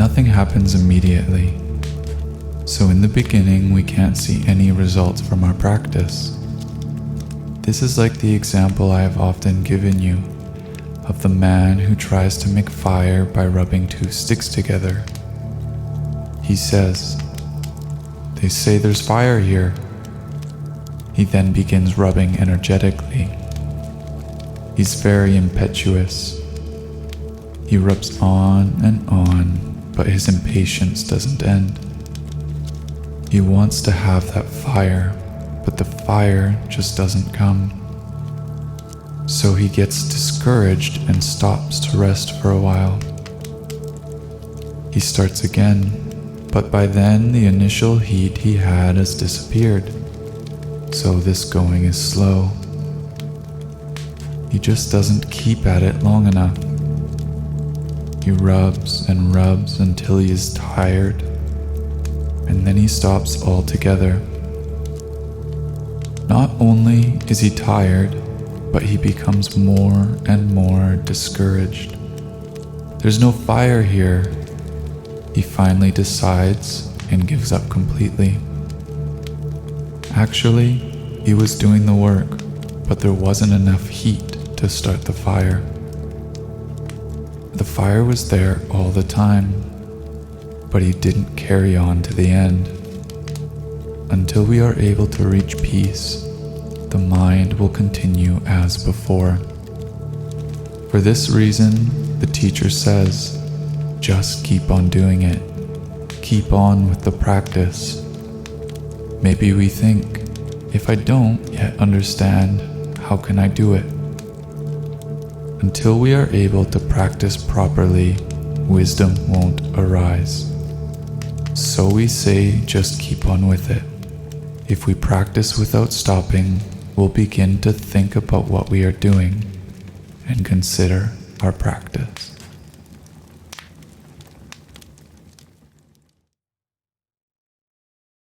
nothing happens immediately. So in the beginning, we can't see any results from our practice. This is like the example I have often given you of the man who tries to make fire by rubbing two sticks together. He says, "They say there's fire here." He then begins rubbing energetically. He's very impetuous. He rubs on, but his impatience doesn't end. He wants to have that fire, but the fire just doesn't come. So he gets discouraged and stops to rest for a while. He starts again, but by then the initial heat he had has disappeared, so this going is slow. He just doesn't keep at it long enough. He rubs and rubs until he is tired, and then he stops altogether. Not only is he tired, but he becomes more and more discouraged. There's no fire here. He finally decides and gives up completely. Actually, he was doing the work, but there wasn't enough heat to start the fire. The fire was there all the time, but he didn't carry on to the end. Until we are able to reach peace, the mind will continue as before. For this reason, the teacher says, just keep on doing it. Keep on with the practice. Maybe we think, if I don't yet understand, how can I do it? Until we are able to practice properly, wisdom won't arise. So we say, just keep on with it. If we practice without stopping, we'll begin to think about what we are doing and consider our practice.